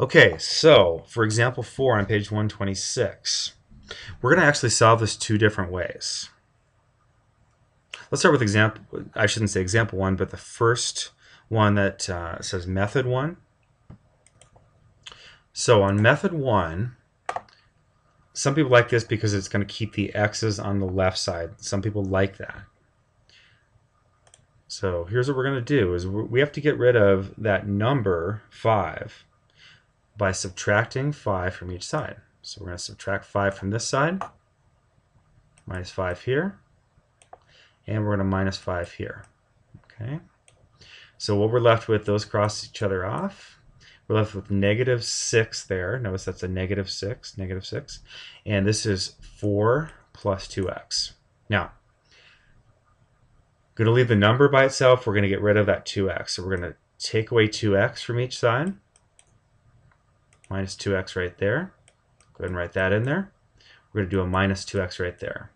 Okay, so for example 4 on page 126, we're going to actually solve this two different ways. Let's start with example, I shouldn't say example 1, but the first one that says method 1. So on method 1, some people like this because it's going to keep the x's on the left side. Some people like that. So here's what we're going to do is we have to get rid of that number 5 by subtracting 5 from each side. So we're going to subtract 5 from this side, minus 5 here, and we're going to minus 5 here. Okay. So what we're left with, those cross each other off. We're left with negative 6 there. Notice that's a negative 6, negative 6. And this is 4 plus 2x. Now, I'm going to leave the number by itself. We're going to get rid of that 2x. So we're going to take away 2x from each side. Minus 2x right there. Go ahead and write that in there. We're going to do a minus 2x right there.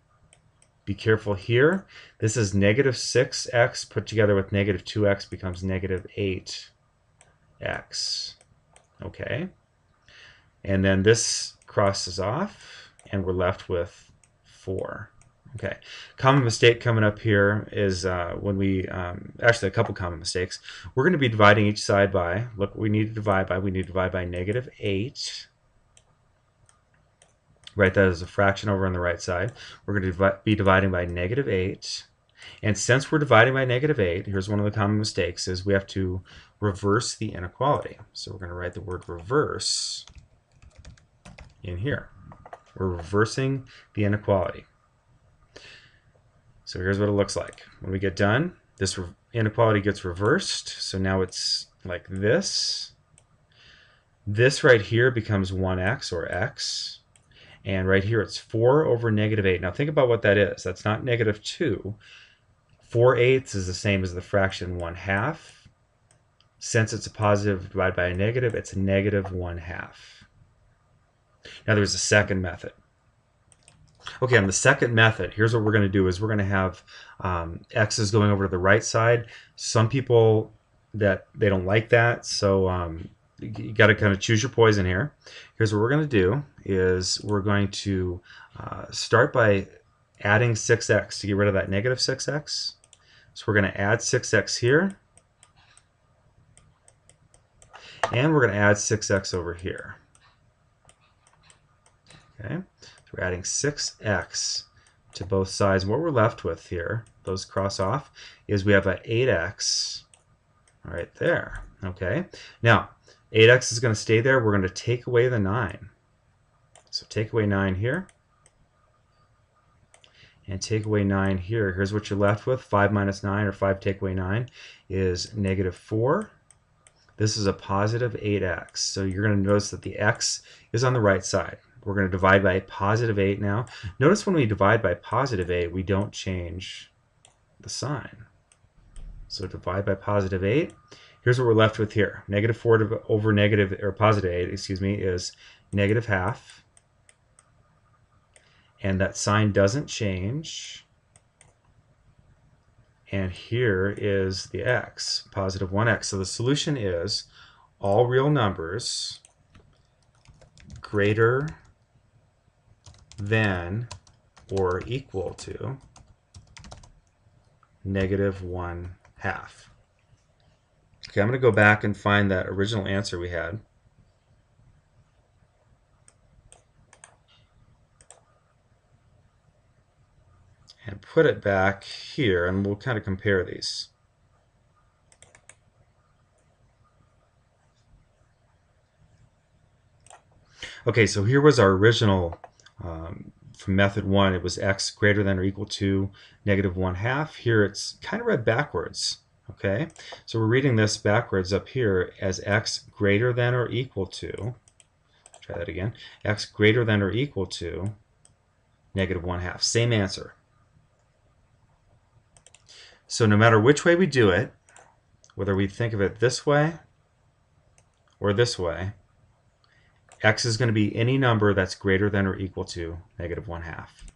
Be careful here. This is negative 6x put together with negative 2x becomes negative 8x. Okay. And then this crosses off, and we're left with 4. Okay. Common mistake coming up here is when we, actually a couple common mistakes. We're going to be dividing each side by, look what we need to divide by. We need to divide by negative 8. Write that as a fraction over on the right side. We're going to be dividing by negative 8. And since we're dividing by negative 8, here's one of the common mistakes, is we have to reverse the inequality. So we're going to write the word reverse in here. We're reversing the inequality. So here's what it looks like. When we get done, this inequality gets reversed. So now it's like this. This right here becomes 1x, or x. And right here it's 4 over negative 8. Now think about what that is. That's not negative 2. 4/8 is the same as the fraction 1/2. Since it's a positive divided by a negative, it's negative 1/2. Now there's a second method. Okay, on the second method, here's what we're going to do is we're going to have x's going over to the right side. Some people that they don't like that, so you got to kind of choose your poison here. Here's what we're going to do is we're going to start by adding 6x to get rid of that negative 6x. So we're going to add 6x here, and we're going to add 6x over here. Okay, so we're adding 6x to both sides. What we're left with here, those cross off, is we have an 8x right there. Okay, now 8x is going to stay there. We're going to take away the 9. So take away 9 here, and take away 9 here. Here's what you're left with. 5 minus 9, or 5 take away 9, is negative 4. This is a positive 8x. So you're going to notice that the x is on the right side. We're going to divide by positive 8 now. Notice when we divide by positive 8, we don't change the sign. So divide by positive 8. Here's what we're left with here. Negative 4 over negative, or positive 8, excuse me, is negative half. And that sign doesn't change. And here is the x, positive 1x. So the solution is all real numbers greater than or equal to negative 1/2. Okay, I'm going to go back and find that original answer we had. And put it back here, and we'll kind of compare these. Okay, so here was our original from method 1. It was x greater than or equal to negative 1/2. Here it's kind of read backwards. Okay, so we're reading this backwards up here as x greater than or equal to, try that again, x greater than or equal to negative 1/2. Same answer. So no matter which way we do it, whether we think of it this way or this way, x is going to be any number that's greater than or equal to negative 1/2.